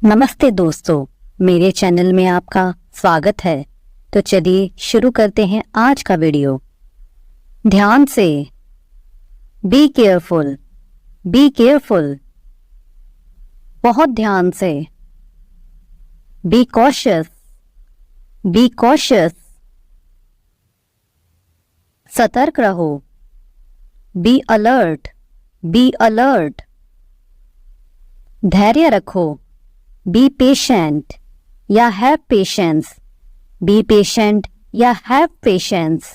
नमस्ते दोस्तों, मेरे चैनल में आपका स्वागत है। तो चलिए शुरू करते हैं आज का वीडियो। ध्यान से, बी केयरफुल, बी केयरफुल, बहुत ध्यान से, बी कॉशियस, बी कॉशियस, सतर्क रहो, बी अलर्ट, बी अलर्ट, धैर्य रखो, बी पेशेंट या हैव पेशेंस, बी पेशेंट या हैव पेशेंस,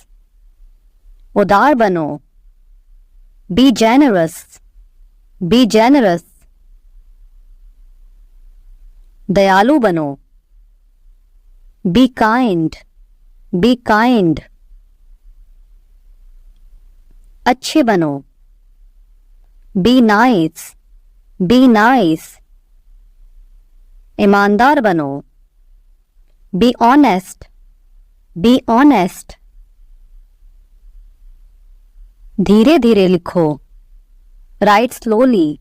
उदार बनो, बी जेनरस, बी जेनरस, दयालु बनो, बी काइंड, बी काइंड, अच्छे बनो, बी नाइस, बी नाइस, ईमानदार बनो, बी ऑनेस्ट, बी ऑनेस्ट, धीरे धीरे लिखो, राइट स्लोली,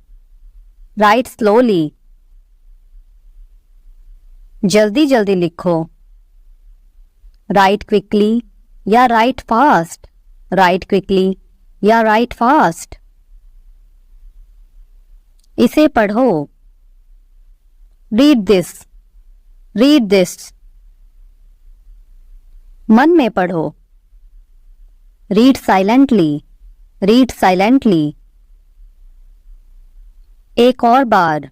राइट स्लोली, जल्दी जल्दी लिखो, राइट क्विकली या राइट फास्ट, राइट क्विकली या राइट फास्ट, इसे पढ़ो, रीड दिस, रीड दिस, मन में पढ़ो, रीड साइलेंटली, रीड साइलेंटली, एक और बार,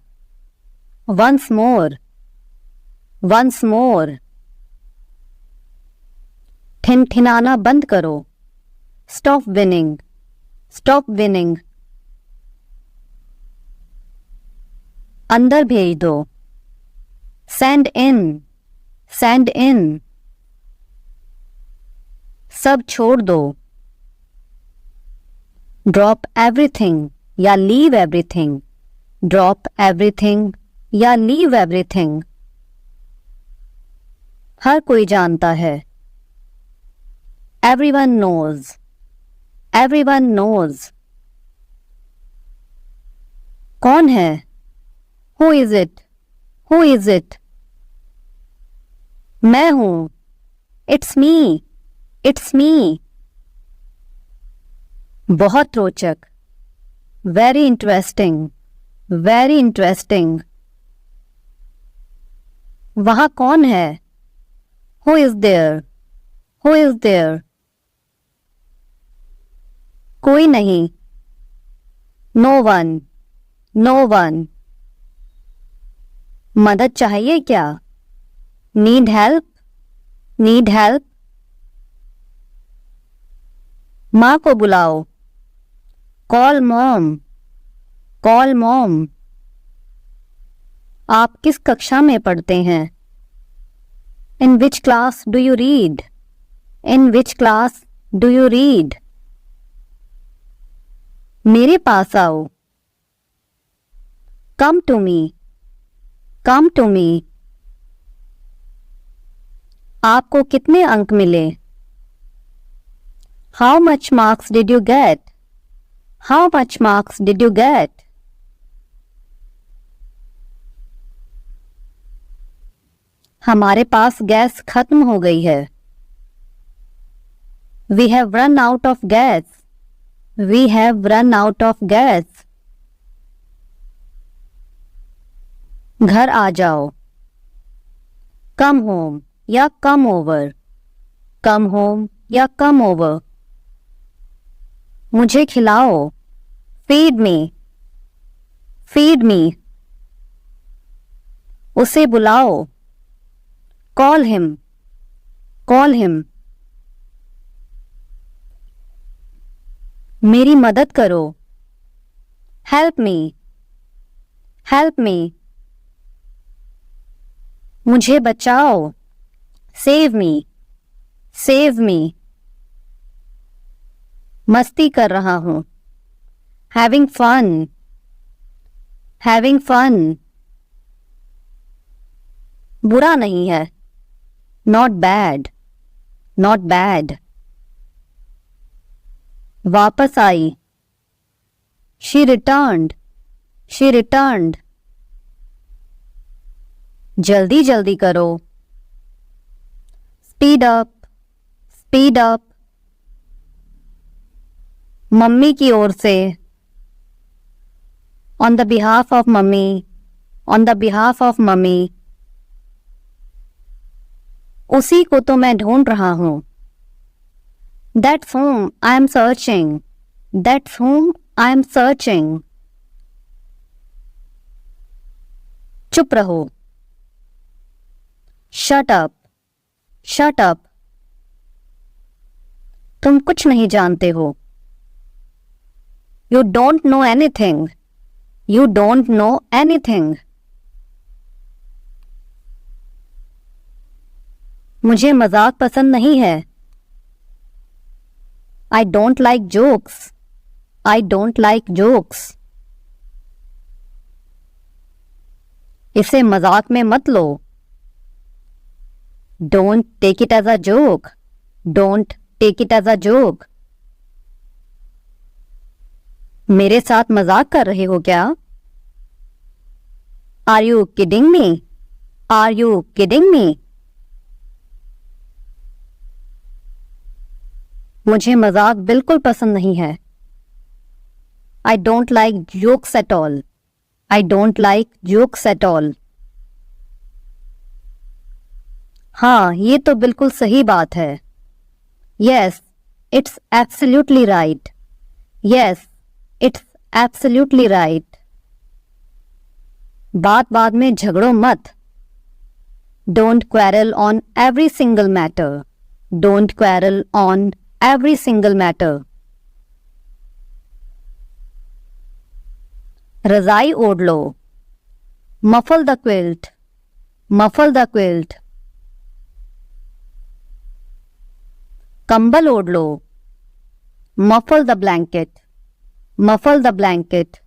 वंस मोर, वंस मोर, ठिनठिनाना बंद करो, स्टॉप विनिंग, स्टॉप विनिंग, अंदर भेज दो, सेंड इन, सेंड इन, सब छोड़ दो, ड्रॉप एवरीथिंग या लीव एवरीथिंग, ड्रॉप एवरीथिंग या लीव एवरीथिंग, हर कोई जानता है, एवरीवन नोज, एवरीवन नोज, कौन है, who is it, who is it, मैं हूं, इट्स मी, इट्स मी, बहुत रोचक, वेरी इंटरेस्टिंग, वेरी इंटरेस्टिंग, वहां कौन है, who is there, who is there, कोई नहीं, नो वन, नो वन, मदद चाहिए क्या, नीड हेल्प, नीड हेल्प, माँ को बुलाओ, कॉल मॉम, कॉल मॉम, आप किस कक्षा में पढ़ते हैं, in which class do you read, in which class do you read, मेरे पास आओ, come to me, come to me, आपको कितने अंक मिले, how much marks did you get, how much marks did you get, हमारे पास गैस खत्म हो गई है, we have run out of gas, we have run out of gas, घर आ जाओ, कम होम या कम ओवर, कम होम या कम ओवर, मुझे खिलाओ, फीड मी, फीड मी, उसे बुलाओ, कॉल हिम, कॉल हिम, मेरी मदद करो, हेल्प मी, हेल्प मी, मुझे बचाओ, सेव मी, सेव मी, मस्ती कर रहा हूं, हैविंग फन, हैविंग फन, बुरा नहीं है, नॉट बैड, नॉट बैड, वापस आई, शी रिटर्न्ड, शी रिटर्न्ड, जल्दी जल्दी करो। Speed up, speed up. Mummy की ओर से, on the behalf of mummy, on the behalf of mummy. उसी को तो मैं ढूंढ रहा हूं। That's whom I am searching, that's whom I am searching। चुप रहो। Shut up, shut up। तुम कुछ नहीं जानते हो। You don't know anything, you don't know anything। मुझे मजाक पसंद नहीं है। I don't like jokes, I don't like jokes। इसे मजाक में मत लो। Don't take it as a joke, don't take it as a joke। मेरे साथ मजाक कर रहे हो क्या? Are you kidding me? Are you kidding me? मुझे मजाक बिल्कुल पसंद नहीं है। I don't like jokes at all, I don't like jokes at all। हाँ, ये तो बिल्कुल सही बात है। Yes, it's absolutely right, yes, it's absolutely right। बात बात में झगड़ो मत। Don't quarrel on every single matter, don't quarrel on every single matter। रजाई ओढ़ लो। Muffle the quilt, muffle the quilt। कंबल ओढ़ लो। Muffle the blanket, muffle the blanket।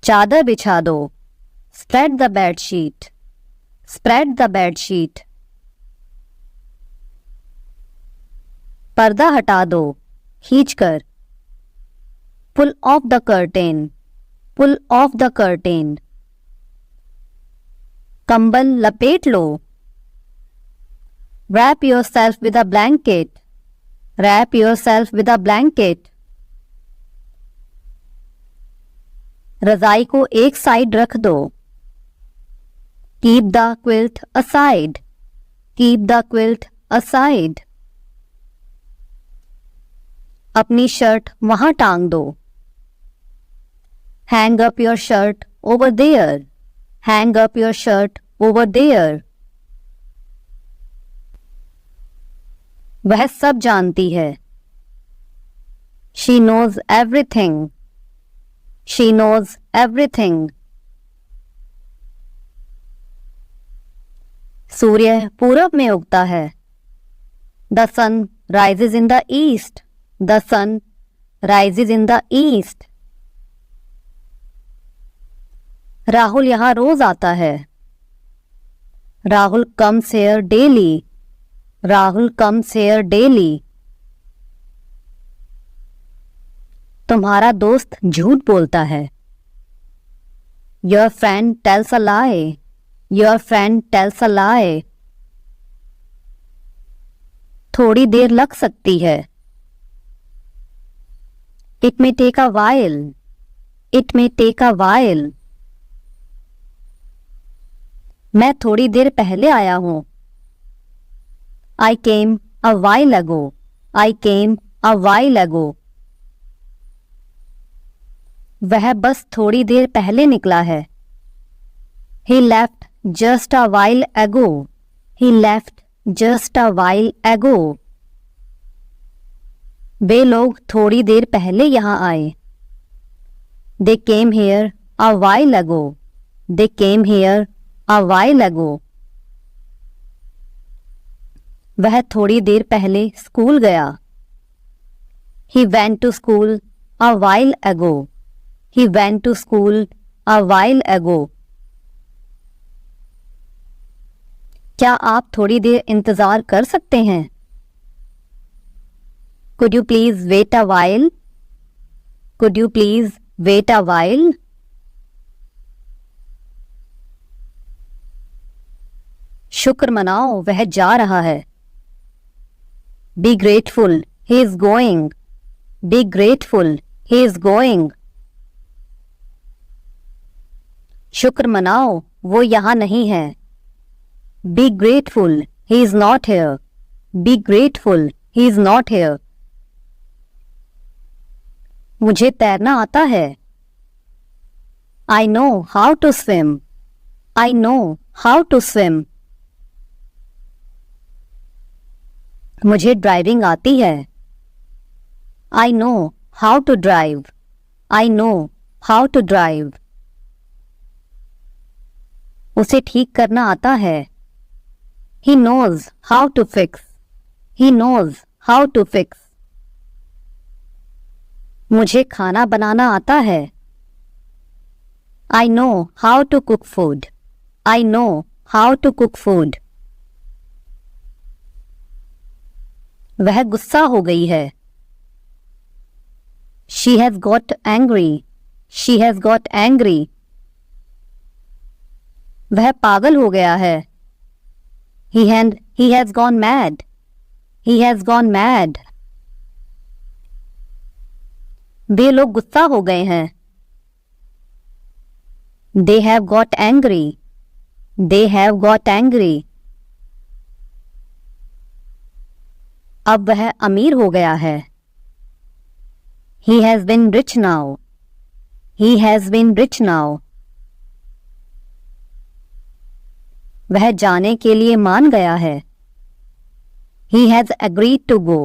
चादर बिछा दो। Spread the bed sheet, spread the bed sheet। पर्दा हटा दो, खींचकर। Pull off the curtain, pull off the curtain। कंबल लपेट लो। Wrap yourself with a blanket, wrap yourself with a blanket। रजाई को एक साइड रख दो। Keep the quilt aside, keep the quilt aside। अपनी शर्ट वहां टांग दो। Hang up your shirt over there, hang up your shirt over there। वह सब जानती है। She knows everything, she knows everything। सूर्य पूरब में उगता है। The sun rises in the east, the sun rises in the east। Rahul यहां रोज आता है। Rahul comes here daily, Rahul comes here daily। तुम्हारा दोस्त झूठ बोलता है। Your friend tells a lie, your friend tells a lie। थोड़ी देर लग सकती है। It may take a while, it may take a while। मैं थोड़ी देर पहले आया हूं। I came a while ago, I came a while ago। वह बस थोड़ी देर पहले निकला है। He left just a while ago, he left just a while ago। वे लोग थोड़ी देर पहले यहां आए। They came here a while ago, they came here a while ago। वह थोड़ी देर पहले स्कूल गया। He went to school a while ago, he went to school a while ago। क्या आप थोड़ी देर इंतजार कर सकते हैं? Could you please wait a while? Could you please wait a while? शुक्र मनाओ वह जा रहा है। Be grateful, he is going. Be grateful, he is going. शुक्र मनाओ वो यहाँ नहीं है। Be grateful, he is not here. Be grateful, he is not here. मुझे तैरना आता है। I know how to swim. I know how to swim. मुझे ड्राइविंग आती है। I know how to drive. I know how to drive. उसे ठीक करना आता है। He knows how to fix. He knows how to fix. मुझे खाना बनाना आता है। I know how to cook food. I know how to cook food. वह गुस्सा हो गई है। She has got angry. She has got angry. वह पागल हो गया है। He has gone mad. He has gone mad. वे लोग गुस्सा हो गए हैं। They have got angry. They have got angry. अब वह अमीर हो गया है। He has been rich now. He has been rich now. वह जाने के लिए मान गया है। He has agreed to go.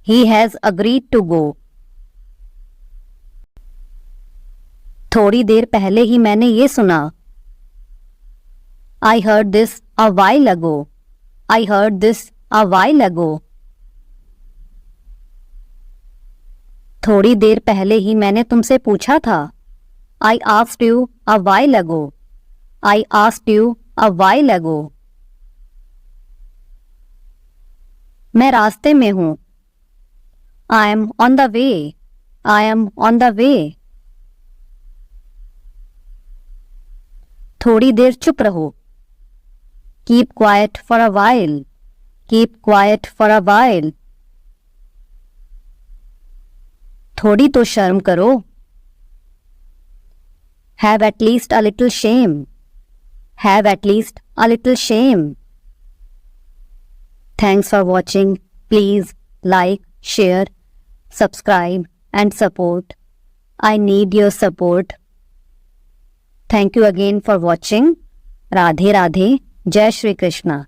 He has agreed to go. थोड़ी देर पहले ही मैंने ये सुना। I heard this a while ago. I heard this a while ago. थोड़ी देर पहले ही मैंने तुमसे पूछा था। I asked you a while ago. I asked you a while ago. मैं रास्ते में हूँ। I am on the way. I am on the way. थोड़ी देर चुप रहो। Keep quiet for a while. Keep quiet for a while. थोड़ी तो शर्म करो। Have at least a little shame. Have at least a little shame. Thanks for watching. Please like, share, subscribe and support. I need your support. Thank you again for watching. Radhe Radhe. Jai Shri Krishna.